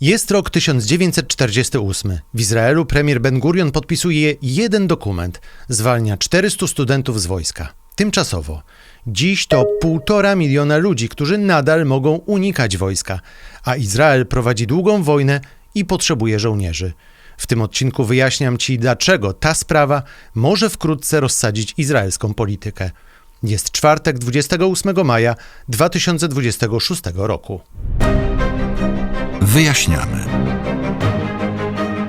Jest rok 1948. W Izraelu premier Ben-Gurion podpisuje jeden dokument. Zwalnia 400 studentów z wojska. Tymczasowo. Dziś to 1,5 miliona ludzi, którzy nadal mogą unikać wojska, a Izrael prowadzi długą wojnę i potrzebuje żołnierzy. W tym odcinku wyjaśniam Ci, dlaczego ta sprawa może wkrótce rozsadzić izraelską politykę. Jest czwartek, 28 maja 2026 roku. Wyjaśniamy.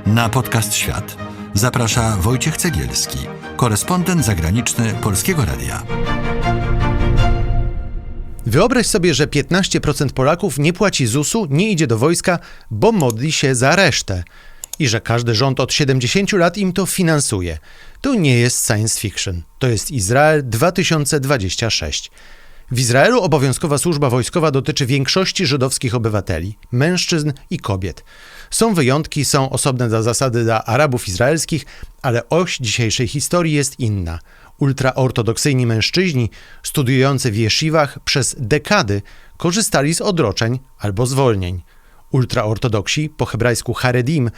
Na podcast Świat zaprasza Wojciech Cegielski, korespondent zagraniczny Polskiego Radia. Wyobraź sobie, że 15% Polaków nie płaci ZUS-u, nie idzie do wojska, bo modli się za resztę. I że każdy rząd od 70 lat im to finansuje. To nie jest science fiction. To jest Izrael 2026. W Izraelu obowiązkowa służba wojskowa dotyczy większości żydowskich obywateli, mężczyzn i kobiet. Są wyjątki, są osobne zasady dla Arabów izraelskich, ale oś dzisiejszej historii jest inna. Ultraortodoksyjni mężczyźni studiujący w jesziwach przez dekady korzystali z odroczeń albo zwolnień. Ultraortodoksi, po hebrajsku haredim,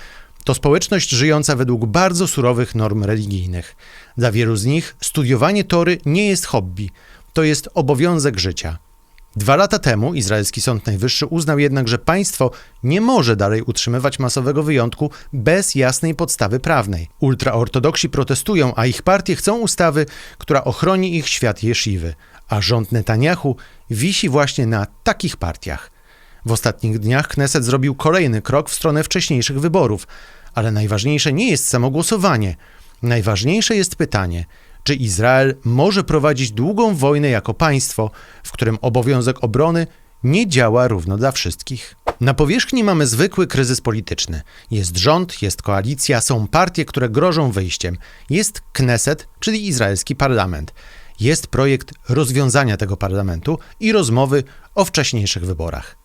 to społeczność żyjąca według bardzo surowych norm religijnych. Dla wielu z nich studiowanie Tory nie jest hobby, to jest obowiązek życia. 2 lata temu izraelski Sąd Najwyższy uznał jednak, że państwo nie może dalej utrzymywać masowego wyjątku bez jasnej podstawy prawnej. Ultraortodoksi protestują, a ich partie chcą ustawy, która ochroni ich świat jesziwy, a rząd Netanyahu wisi właśnie na takich partiach. W ostatnich dniach Kneset zrobił kolejny krok w stronę wcześniejszych wyborów, ale najważniejsze nie jest samo głosowanie. Najważniejsze jest pytanie, czy Izrael może prowadzić długą wojnę jako państwo, w którym obowiązek obrony nie działa równo dla wszystkich. Na powierzchni mamy zwykły kryzys polityczny. Jest rząd, jest koalicja, są partie, które grożą wyjściem. Jest Kneset, czyli izraelski parlament. Jest projekt rozwiązania tego parlamentu i rozmowy o wcześniejszych wyborach.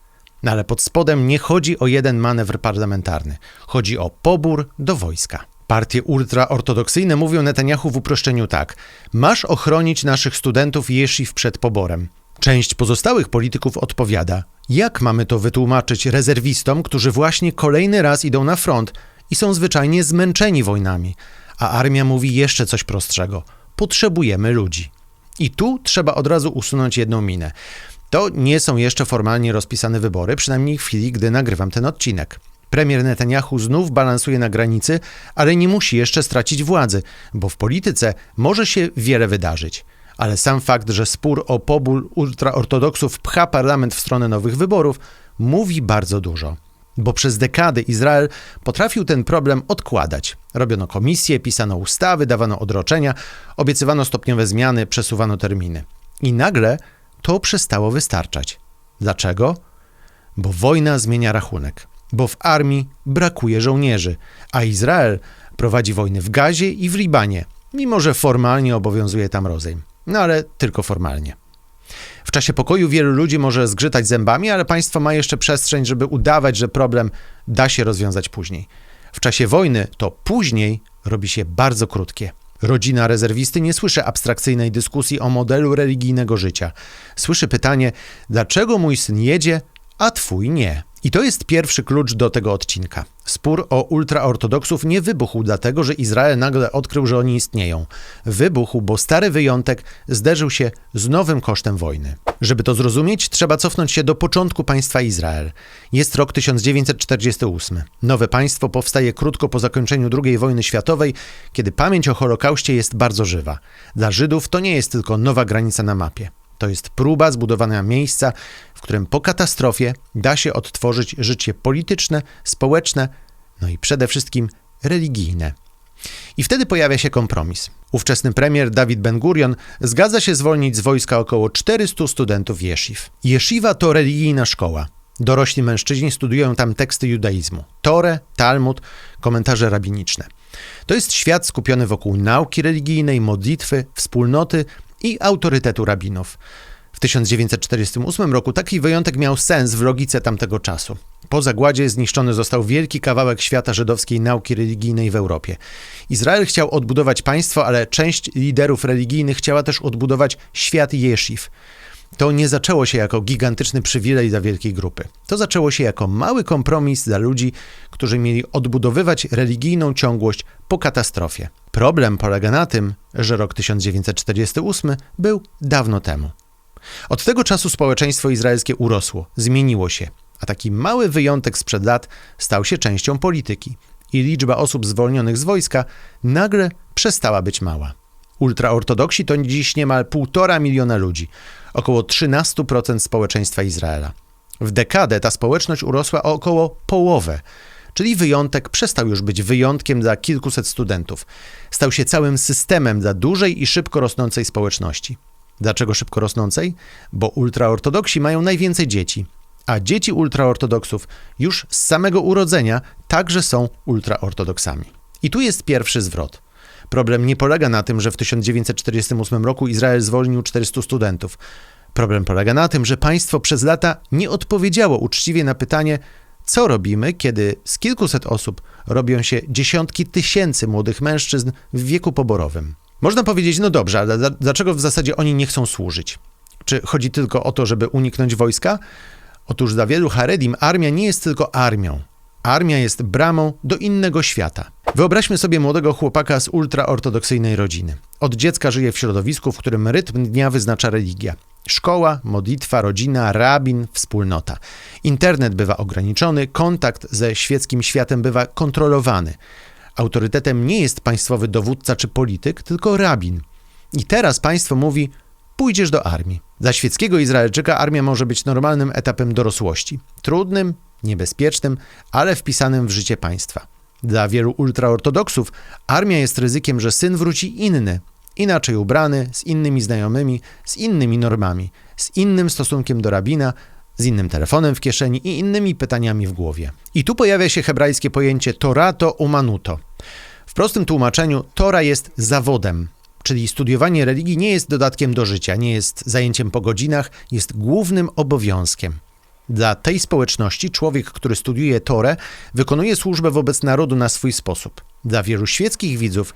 No ale pod spodem nie chodzi o jeden manewr parlamentarny. Chodzi o pobór do wojska. Partie ultraortodoksyjne mówią Netanyahu w uproszczeniu tak: masz ochronić naszych studentów jesziw przed poborem. Część pozostałych polityków odpowiada: jak mamy to wytłumaczyć rezerwistom, którzy właśnie kolejny raz idą na front i są zwyczajnie zmęczeni wojnami? A armia mówi jeszcze coś prostszego: potrzebujemy ludzi. I tu trzeba od razu usunąć jedną minę. To nie są jeszcze formalnie rozpisane wybory, przynajmniej w chwili, gdy nagrywam ten odcinek. Premier Netanyahu znów balansuje na granicy, ale nie musi jeszcze stracić władzy, bo w polityce może się wiele wydarzyć. Ale sam fakt, że spór o pobór ultraortodoksów pcha parlament w stronę nowych wyborów, mówi bardzo dużo. Bo przez dekady Izrael potrafił ten problem odkładać. Robiono komisje, pisano ustawy, dawano odroczenia, obiecywano stopniowe zmiany, przesuwano terminy. I nagle to przestało wystarczać. Dlaczego? Bo wojna zmienia rachunek. Bo w armii brakuje żołnierzy, a Izrael prowadzi wojny w Gazie i w Libanie, mimo że formalnie obowiązuje tam rozejm. No ale tylko formalnie. W czasie pokoju wielu ludzi może zgrzytać zębami, ale państwo ma jeszcze przestrzeń, żeby udawać, że problem da się rozwiązać później. W czasie wojny to później robi się bardzo krótkie. Rodzina rezerwisty nie słyszy abstrakcyjnej dyskusji o modelu religijnego życia. Słyszy pytanie: dlaczego mój syn jedzie, a twój nie? I to jest pierwszy klucz do tego odcinka. Spór o ultraortodoksów nie wybuchł dlatego, że Izrael nagle odkrył, że oni istnieją. Wybuchł, bo stary wyjątek zderzył się z nowym kosztem wojny. Żeby to zrozumieć, trzeba cofnąć się do początku państwa Izrael. Jest rok 1948. Nowe państwo powstaje krótko po zakończeniu II wojny światowej, kiedy pamięć o Holokauście jest bardzo żywa. Dla Żydów to nie jest tylko nowa granica na mapie. To jest próba zbudowania miejsca, w którym po katastrofie da się odtworzyć życie polityczne, społeczne, no i przede wszystkim religijne. I wtedy pojawia się kompromis. Ówczesny premier David Ben-Gurion zgadza się zwolnić z wojska około 400 studentów jesziw. Jesziwa to religijna szkoła. Dorośli mężczyźni studiują tam teksty judaizmu. Torę, Talmud, komentarze rabiniczne. To jest świat skupiony wokół nauki religijnej, modlitwy, wspólnoty i autorytetu rabinów. W 1948 roku taki wyjątek miał sens w logice tamtego czasu. Po zagładzie zniszczony został wielki kawałek świata żydowskiej nauki religijnej w Europie. Izrael chciał odbudować państwo, ale część liderów religijnych chciała też odbudować świat jesziw. To nie zaczęło się jako gigantyczny przywilej dla wielkiej grupy. To zaczęło się jako mały kompromis dla ludzi, którzy mieli odbudowywać religijną ciągłość po katastrofie. Problem polega na tym, że rok 1948 był dawno temu. Od tego czasu społeczeństwo izraelskie urosło, zmieniło się, a taki mały wyjątek sprzed lat stał się częścią polityki i liczba osób zwolnionych z wojska nagle przestała być mała. Ultraortodoksi to dziś niemal 1,5 miliona ludzi, około 13% społeczeństwa Izraela. W dekadę ta społeczność urosła o około połowę, czyli wyjątek przestał już być wyjątkiem dla kilkuset studentów. Stał się całym systemem dla dużej i szybko rosnącej społeczności. Dlaczego szybko rosnącej? Bo ultraortodoksi mają najwięcej dzieci, a dzieci ultraortodoksów już z samego urodzenia także są ultraortodoksami. I tu jest pierwszy zwrot. Problem nie polega na tym, że w 1948 roku Izrael zwolnił 400 studentów. Problem polega na tym, że państwo przez lata nie odpowiedziało uczciwie na pytanie, co robimy, kiedy z kilkuset osób robią się dziesiątki tysięcy młodych mężczyzn w wieku poborowym. Można powiedzieć, no dobrze, ale dlaczego w zasadzie oni nie chcą służyć? Czy chodzi tylko o to, żeby uniknąć wojska? Otóż dla wielu Haredim armia nie jest tylko armią. Armia jest bramą do innego świata. Wyobraźmy sobie młodego chłopaka z ultraortodoksyjnej rodziny. Od dziecka żyje w środowisku, w którym rytm dnia wyznacza religia. Szkoła, modlitwa, rodzina, rabin, wspólnota. Internet bywa ograniczony, kontakt ze świeckim światem bywa kontrolowany. Autorytetem nie jest państwowy dowódca czy polityk, tylko rabin. I teraz państwo mówi, pójdziesz do armii. Dla świeckiego Izraelczyka armia może być normalnym etapem dorosłości. Trudnym, niebezpiecznym, ale wpisanym w życie państwa. Dla wielu ultraortodoksów armia jest ryzykiem, że syn wróci inny, inaczej ubrany, z innymi znajomymi, z innymi normami, z innym stosunkiem do rabina, z innym telefonem w kieszeni i innymi pytaniami w głowie. I tu pojawia się hebrajskie pojęcie Torato umanuto. W prostym tłumaczeniu Tora jest zawodem, czyli studiowanie religii nie jest dodatkiem do życia, nie jest zajęciem po godzinach, jest głównym obowiązkiem. Dla tej społeczności człowiek, który studiuje Torę, wykonuje służbę wobec narodu na swój sposób. Dla wielu świeckich widzów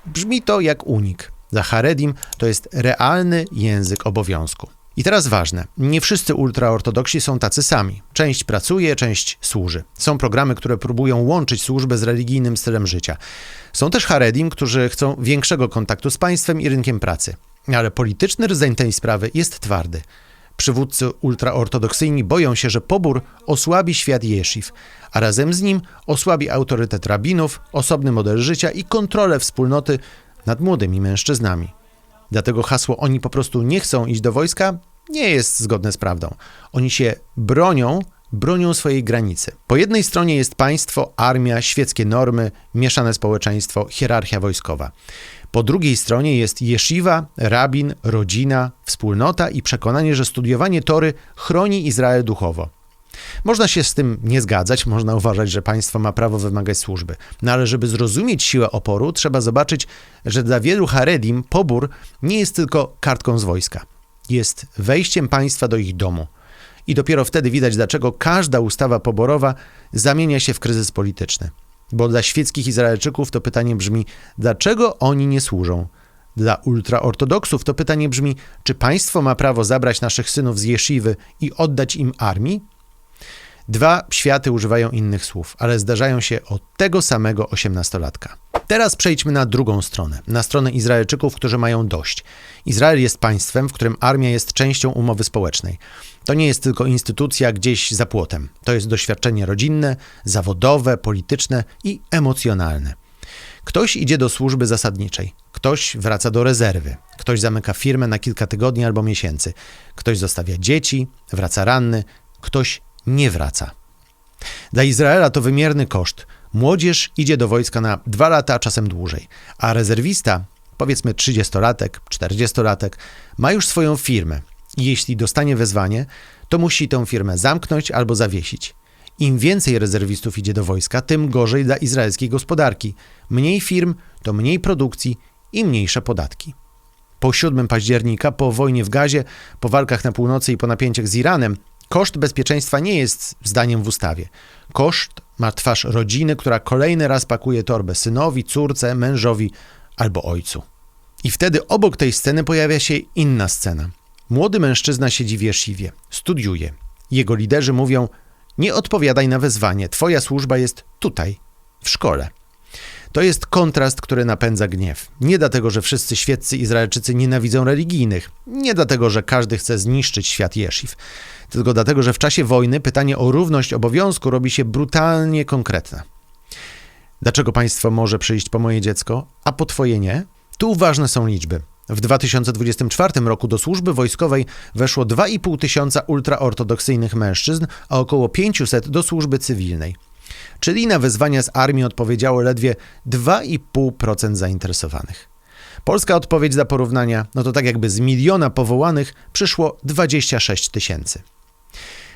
brzmi to jak unik. Dla Haredim to jest realny język obowiązku. I teraz ważne, nie wszyscy ultraortodoksi są tacy sami. Część pracuje, część służy. Są programy, które próbują łączyć służbę z religijnym stylem życia. Są też Haredim, którzy chcą większego kontaktu z państwem i rynkiem pracy. Ale polityczny rdzeń tej sprawy jest twardy. Przywódcy ultraortodoksyjni boją się, że pobór osłabi świat jesziw, a razem z nim osłabi autorytet rabinów, osobny model życia i kontrolę wspólnoty nad młodymi mężczyznami. Dlatego hasło "oni po prostu nie chcą iść do wojska" nie jest zgodne z prawdą. Oni się bronią swojej granicy. Po jednej stronie jest państwo, armia, świeckie normy, mieszane społeczeństwo, hierarchia wojskowa. Po drugiej stronie jest jesziwa, rabin, rodzina, wspólnota i przekonanie, że studiowanie Tory chroni Izrael duchowo. Można się z tym nie zgadzać, można uważać, że państwo ma prawo wymagać służby. No ale żeby zrozumieć siłę oporu, trzeba zobaczyć, że dla wielu Haredim pobór nie jest tylko kartką z wojska. Jest wejściem państwa do ich domu. I dopiero wtedy widać, dlaczego każda ustawa poborowa zamienia się w kryzys polityczny. Bo dla świeckich Izraelczyków to pytanie brzmi, dlaczego oni nie służą? Dla ultraortodoksów to pytanie brzmi, czy państwo ma prawo zabrać naszych synów z jesziwy i oddać im armii? Dwa światy używają innych słów, ale zdarzają się od tego samego 18-latka. Teraz przejdźmy na drugą stronę, na stronę Izraelczyków, którzy mają dość. Izrael jest państwem, w którym armia jest częścią umowy społecznej. To nie jest tylko instytucja gdzieś za płotem. To jest doświadczenie rodzinne, zawodowe, polityczne i emocjonalne. Ktoś idzie do służby zasadniczej, ktoś wraca do rezerwy, ktoś zamyka firmę na kilka tygodni albo miesięcy, ktoś zostawia dzieci, wraca ranny, ktoś nie wraca. Dla Izraela to wymierny koszt. Młodzież idzie do wojska na 2 lata, a czasem dłużej, a rezerwista, powiedzmy 30-latek, 40-latek, ma już swoją firmę i jeśli dostanie wezwanie, to musi tę firmę zamknąć albo zawiesić. Im więcej rezerwistów idzie do wojska, tym gorzej dla izraelskiej gospodarki. Mniej firm to mniej produkcji i mniejsze podatki. Po 7 października, po wojnie w Gazie, po walkach na północy i po napięciach z Iranem, koszt bezpieczeństwa nie jest zdaniem w ustawie. Koszt ma twarz rodziny, która kolejny raz pakuje torbę synowi, córce, mężowi albo ojcu. I wtedy obok tej sceny pojawia się inna scena. Młody mężczyzna siedzi w jesziwie, studiuje. Jego liderzy mówią: nie odpowiadaj na wezwanie, twoja służba jest tutaj, w szkole. To jest kontrast, który napędza gniew. Nie dlatego, że wszyscy świeccy Izraelczycy nienawidzą religijnych, nie dlatego, że każdy chce zniszczyć świat jesziw, tylko dlatego, że w czasie wojny pytanie o równość obowiązku robi się brutalnie konkretne. Dlaczego państwo może przyjść po moje dziecko, a po twoje nie? Tu ważne są liczby. W 2024 roku do służby wojskowej weszło 2,5 tysiąca ultraortodoksyjnych mężczyzn, a około 500 do służby cywilnej. Czyli na wezwania z armii odpowiedziało ledwie 2,5% zainteresowanych. Polska odpowiedź dla porównania, no to tak jakby z 1 000 000 powołanych przyszło 26 000.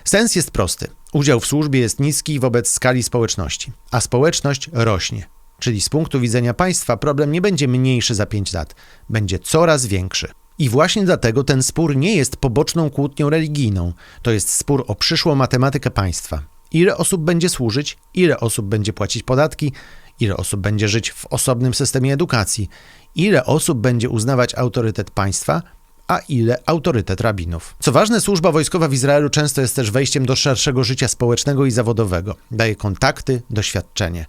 Sens jest prosty. Udział w służbie jest niski wobec skali społeczności, a społeczność rośnie. Czyli z punktu widzenia państwa problem nie będzie mniejszy za 5 lat, będzie coraz większy. I właśnie dlatego ten spór nie jest poboczną kłótnią religijną, to jest spór o przyszłą matematykę państwa. Ile osób będzie służyć, ile osób będzie płacić podatki, ile osób będzie żyć w osobnym systemie edukacji, ile osób będzie uznawać autorytet państwa, a ile autorytet rabinów. Co ważne, służba wojskowa w Izraelu często jest też wejściem do szerszego życia społecznego i zawodowego. Daje kontakty, doświadczenie.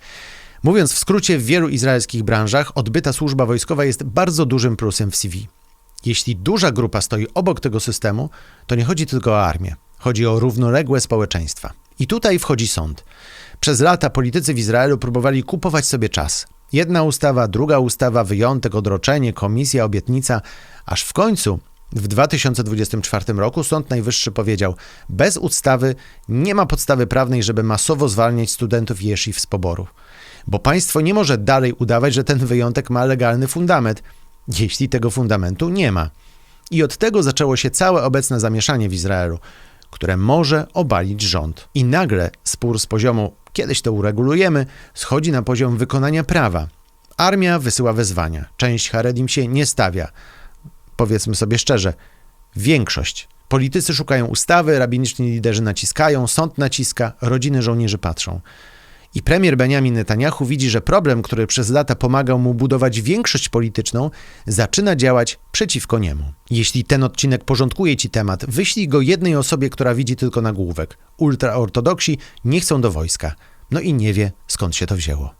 Mówiąc w skrócie, w wielu izraelskich branżach odbyta służba wojskowa jest bardzo dużym plusem w CV. Jeśli duża grupa stoi obok tego systemu, to nie chodzi tylko o armię. Chodzi o równoległe społeczeństwa. I tutaj wchodzi sąd. Przez lata politycy w Izraelu próbowali kupować sobie czas. Jedna ustawa, druga ustawa, wyjątek, odroczenie, komisja, obietnica, aż w końcu w 2024 roku Sąd Najwyższy powiedział: bez ustawy nie ma podstawy prawnej, żeby masowo zwalniać studentów jesziw z poboru. Bo państwo nie może dalej udawać, że ten wyjątek ma legalny fundament, jeśli tego fundamentu nie ma. I od tego zaczęło się całe obecne zamieszanie w Izraelu, które może obalić rząd. I nagle spór z poziomu kiedyś to uregulujemy schodzi na poziom wykonania prawa. Armia wysyła wezwania, część Haredim się nie stawia. Powiedzmy sobie szczerze, większość. Politycy szukają ustawy, rabiniczni liderzy naciskają, sąd naciska, rodziny żołnierzy patrzą. I premier Benjamin Netanjahu widzi, że problem, który przez lata pomagał mu budować większość polityczną, zaczyna działać przeciwko niemu. Jeśli ten odcinek porządkuje ci temat, wyślij go jednej osobie, która widzi tylko nagłówek. Ultraortodoksi nie chcą do wojska. No i nie wie, skąd się to wzięło.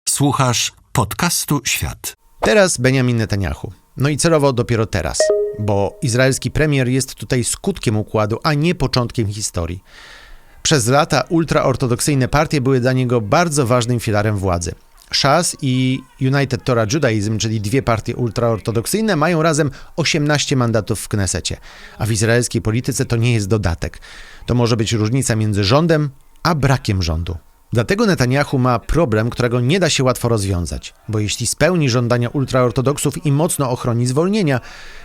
Słuchasz podcastu Świat. Teraz Benjamin Netanjahu. No i celowo dopiero teraz, bo izraelski premier jest tutaj skutkiem układu, a nie początkiem historii. Przez lata ultraortodoksyjne partie były dla niego bardzo ważnym filarem władzy. Shas i United Torah Judaism, czyli dwie partie ultraortodoksyjne, mają razem 18 mandatów w Knesecie, a w izraelskiej polityce to nie jest dodatek. To może być różnica między rządem a brakiem rządu. Dlatego Netanjahu ma problem, którego nie da się łatwo rozwiązać, bo jeśli spełni żądania ultraortodoksów i mocno ochroni zwolnienia,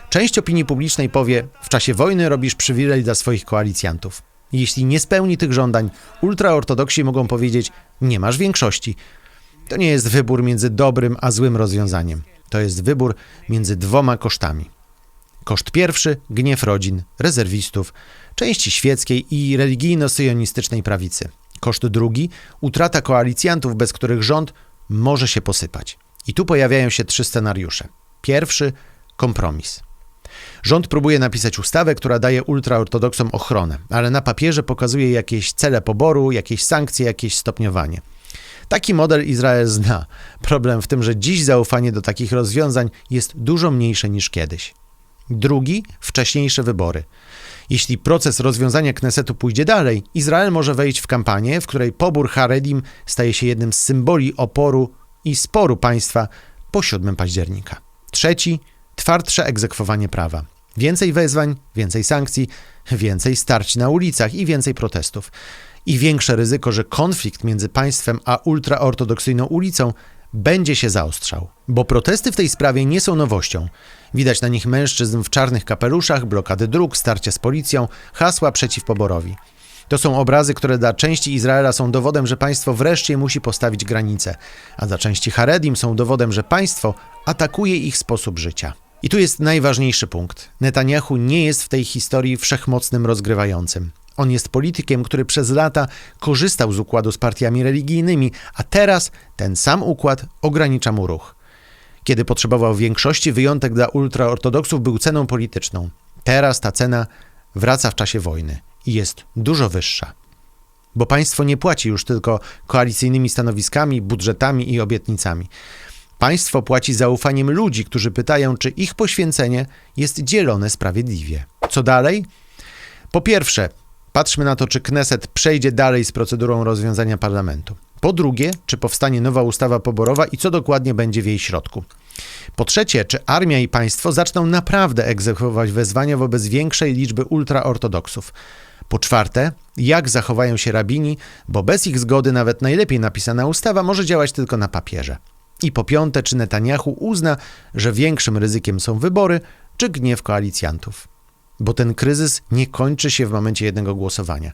część opinii publicznej powie: w czasie wojny robisz przywilej dla swoich koalicjantów. Jeśli nie spełni tych żądań, ultraortodoksi mogą powiedzieć: nie masz większości. To nie jest wybór między dobrym a złym rozwiązaniem. To jest wybór między dwoma kosztami. Koszt pierwszy – gniew rodzin, rezerwistów, części świeckiej i religijno-syjonistycznej prawicy. Koszt drugi – utrata koalicjantów, bez których rząd może się posypać. I tu pojawiają się 3 scenariusze. Pierwszy – kompromis. Rząd próbuje napisać ustawę, która daje ultraortodoksom ochronę, ale na papierze pokazuje jakieś cele poboru, jakieś sankcje, jakieś stopniowanie. Taki model Izrael zna. Problem w tym, że dziś zaufanie do takich rozwiązań jest dużo mniejsze niż kiedyś. Drugi – wcześniejsze wybory. Jeśli proces rozwiązania Knesetu pójdzie dalej, Izrael może wejść w kampanię, w której pobór Haredim staje się jednym z symboli oporu i sporu państwa po 7 października. Trzeci – twardsze egzekwowanie prawa. Więcej wezwań, więcej sankcji, więcej starć na ulicach i więcej protestów. I większe ryzyko, że konflikt między państwem a ultraortodoksyjną ulicą będzie się zaostrzał. Bo protesty w tej sprawie nie są nowością. Widać na nich mężczyzn w czarnych kapeluszach, blokady dróg, starcia z policją, hasła przeciw poborowi. To są obrazy, które dla części Izraela są dowodem, że państwo wreszcie musi postawić granice, a dla części Haredim są dowodem, że państwo atakuje ich sposób życia. I tu jest najważniejszy punkt. Netanjahu nie jest w tej historii wszechmocnym rozgrywającym. On jest politykiem, który przez lata korzystał z układu z partiami religijnymi, a teraz ten sam układ ogranicza mu ruch. Kiedy potrzebował większości, wyjątek dla ultraortodoksów był ceną polityczną. Teraz ta cena wraca w czasie wojny i jest dużo wyższa. Bo państwo nie płaci już tylko koalicyjnymi stanowiskami, budżetami i obietnicami. Państwo płaci zaufaniem ludzi, którzy pytają, czy ich poświęcenie jest dzielone sprawiedliwie. Co dalej? Po pierwsze, patrzmy na to, czy Kneset przejdzie dalej z procedurą rozwiązania parlamentu. Po drugie, czy powstanie nowa ustawa poborowa i co dokładnie będzie w jej środku. Po trzecie, czy armia i państwo zaczną naprawdę egzekwować wezwania wobec większej liczby ultraortodoksów. Po czwarte, jak zachowają się rabini, bo bez ich zgody nawet najlepiej napisana ustawa może działać tylko na papierze. I po piąte, czy Netanjahu uzna, że większym ryzykiem są wybory, czy gniew koalicjantów. Bo ten kryzys nie kończy się w momencie jednego głosowania.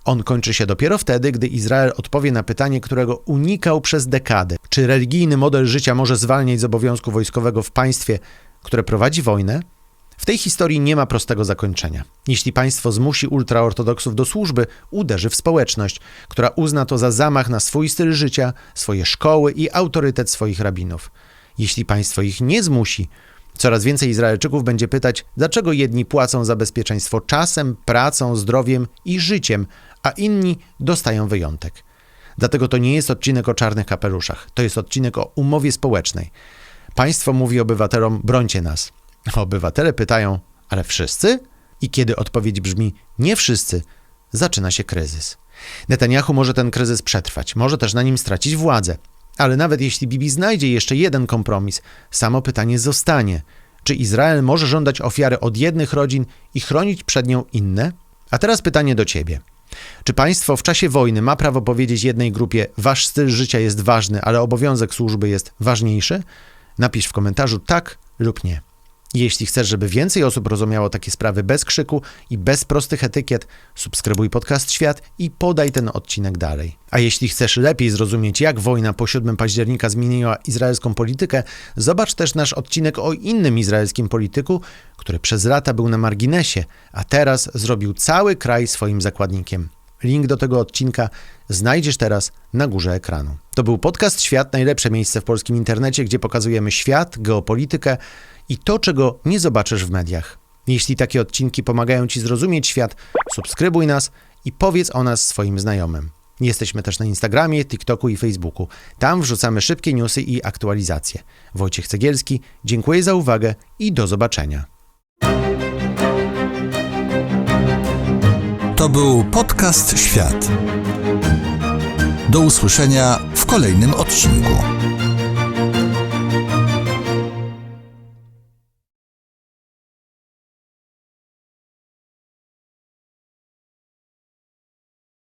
On kończy się dopiero wtedy, gdy Izrael odpowie na pytanie, którego unikał przez dekadę. Czy religijny model życia może zwalniać z obowiązku wojskowego w państwie, które prowadzi wojnę? W tej historii nie ma prostego zakończenia. Jeśli państwo zmusi ultraortodoksów do służby, uderzy w społeczność, która uzna to za zamach na swój styl życia, swoje szkoły i autorytet swoich rabinów. Jeśli państwo ich nie zmusi, coraz więcej Izraelczyków będzie pytać, dlaczego jedni płacą za bezpieczeństwo czasem, pracą, zdrowiem i życiem, a inni dostają wyjątek. Dlatego to nie jest odcinek o czarnych kapeluszach. To jest odcinek o umowie społecznej. Państwo mówi obywatelom, brońcie nas. A obywatele pytają, ale wszyscy? I kiedy odpowiedź brzmi, nie wszyscy, zaczyna się kryzys. Netanjahu może ten kryzys przetrwać, może też na nim stracić władzę. Ale nawet jeśli Bibi znajdzie jeszcze jeden kompromis, samo pytanie zostanie. Czy Izrael może żądać ofiary od jednych rodzin i chronić przed nią inne? A teraz pytanie do ciebie. Czy państwo w czasie wojny ma prawo powiedzieć jednej grupie, wasz styl życia jest ważny, ale obowiązek służby jest ważniejszy? Napisz w komentarzu tak lub nie. Jeśli chcesz, żeby więcej osób rozumiało takie sprawy bez krzyku i bez prostych etykiet, subskrybuj podcast Świat i podaj ten odcinek dalej. A jeśli chcesz lepiej zrozumieć, jak wojna po 7 października zmieniła izraelską politykę, zobacz też nasz odcinek o innym izraelskim polityku, który przez lata był na marginesie, a teraz zrobił cały kraj swoim zakładnikiem. Link do tego odcinka znajdziesz teraz na górze ekranu. To był podcast Świat, najlepsze miejsce w polskim internecie, gdzie pokazujemy świat, geopolitykę i to, czego nie zobaczysz w mediach. Jeśli takie odcinki pomagają ci zrozumieć świat, subskrybuj nas i powiedz o nas swoim znajomym. Jesteśmy też na Instagramie, TikToku i Facebooku. Tam wrzucamy szybkie newsy i aktualizacje. Wojciech Cegielski, dziękuję za uwagę i do zobaczenia. To był podcast Świat. Do usłyszenia w kolejnym odcinku.